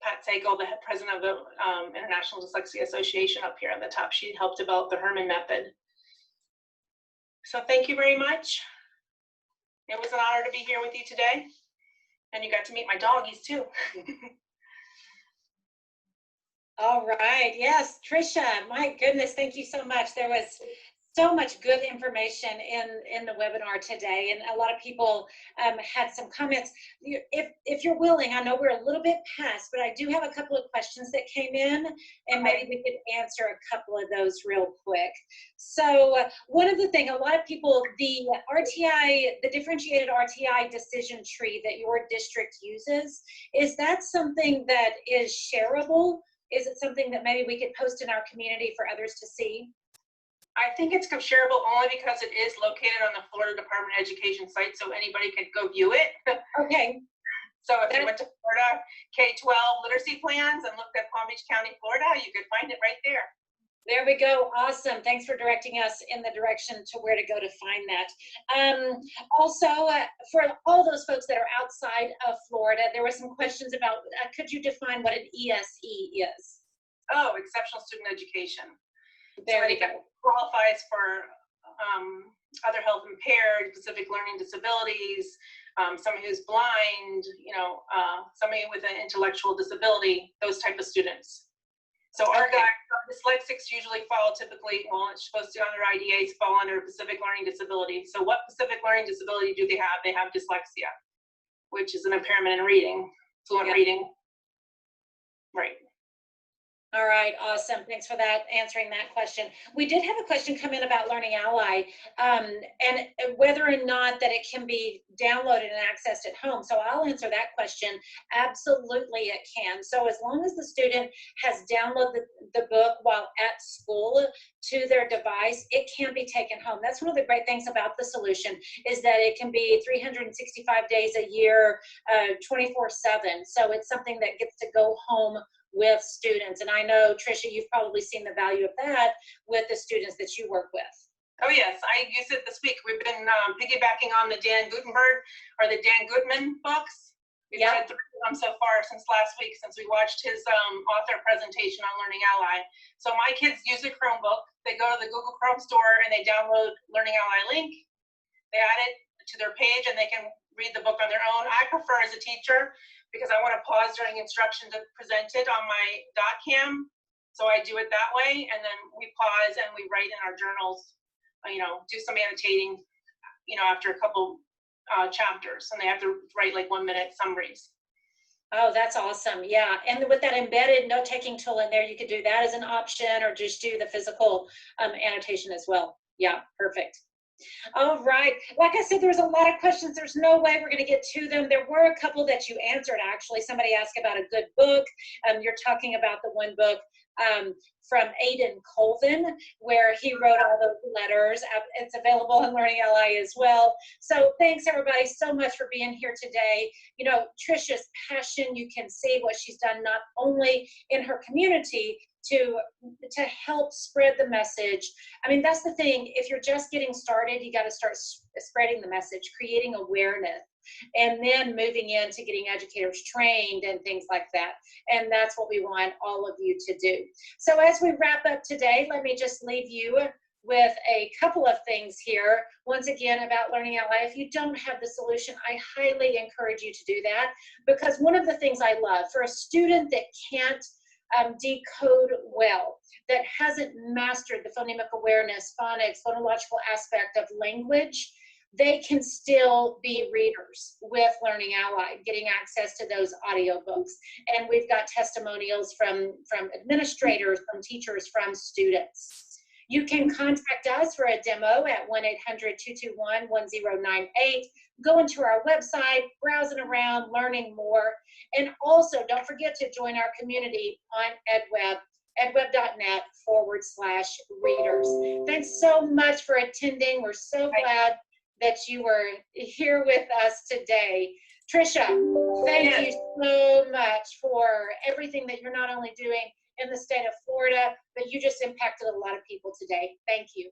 Pat Sakel, the president of the International Dyslexia Association, up here on the top. She helped develop the Herman method. So thank you very much. It was an honor to be here with you today. And you got to meet my doggies too. All right. Yes, Tricia, my goodness, thank you so much. There was so much good information in the webinar today, and a lot of people had some comments. If you're willing, I know we're a little bit past, but I do have a couple of questions that came in, and maybe we could answer a couple of those real quick. So one of the things, a lot of people, the RTI, the differentiated RTI decision tree that your district uses, is that something that is shareable? Is it something that maybe we could post in our community for others to see? I think it's shareable only because it is located on the Florida Department of Education site, so anybody could go view it. Okay. So if you went to Florida K-12 literacy plans and looked at Palm Beach County, Florida, you could find it right there. There we go. Awesome. Thanks for directing us in the direction to where to go to find that. Also, for all those folks that are outside of Florida, there were some questions about, could you define what an ESE is? Oh, exceptional student education. There we go. Qualifies for other health impaired, specific learning disabilities, somebody who's blind, you know, somebody with an intellectual disability, those type of students. So our dyslexics usually fall typically, well, it's supposed to under IDAs fall under specific learning disability. So what specific learning disability do they have? They have dyslexia, which is an impairment in reading, fluent reading. Right. All right, awesome. Thanks for that, answering that question. We did have a question come in about Learning Ally, and whether or not that it can be downloaded and accessed at home. So I'll answer that question. Absolutely it can. So as long as the student has downloaded the book while at school to their device, it can be taken home. That's one of the great things about the solution, is that it can be 365 days a year, 24/7. So it's something that gets to go home with students. And I know, Tricia, you've probably seen the value of that with the students that you work with. Oh yes, I use it this week. We've been piggybacking on the Dan Gutenberg or the Dan Goodman books. We've read 3 of them so far since last week, since we watched his author presentation on Learning Ally. So my kids use a Chromebook. They go to the Google Chrome store and they download Learning Ally link. They add it to their page and they can read the book on their own. I prefer as a teacher, because I want to pause during instruction to present it on my dot cam. So I do it that way, and then we pause and we write in our journals, you know, do some annotating, you know, after a couple chapters, and they have to write like 1-minute summaries. Oh, that's awesome. Yeah. And with that embedded note-taking tool in there, you could do that as an option, or just do the physical annotation as well. Yeah, perfect. All right. Like I said, there was a lot of questions. There's no way we're going to get to them. There were a couple that you answered, actually. Somebody asked about a good book. You're talking about the one book from Aidan Colvin, where he wrote all those letters. It's available on Learning Ally as well. So thanks, everybody, so much for being here today. You know, Tricia's passion, you can see what she's done not only in her community, to help spread the message. I mean, that's the thing. If you're just getting started, you got to start spreading the message, creating awareness, and then moving into getting educators trained and things like that. And that's what we want all of you to do. So as we wrap up today, let me just leave you with a couple of things here. Once again, about Learning Ally. If you don't have the solution, I highly encourage you to do that, because one of the things I love for a student that can't decode well, that hasn't mastered the phonemic awareness, phonics, phonological aspect of language, they can still be readers with Learning Ally, getting access to those audiobooks. And we've got testimonials from administrators, from teachers, from students. You can contact us for a demo at 1-800-221-1098. Go into our website, browsing around, learning more. And also, don't forget to join our community on EdWeb, edweb.net/readers. Thanks so much for attending. We're so glad that you were here with us today. Tricia, thank you so much for everything that you're not only doing in the state of Florida, but you just impacted a lot of people today. Thank you.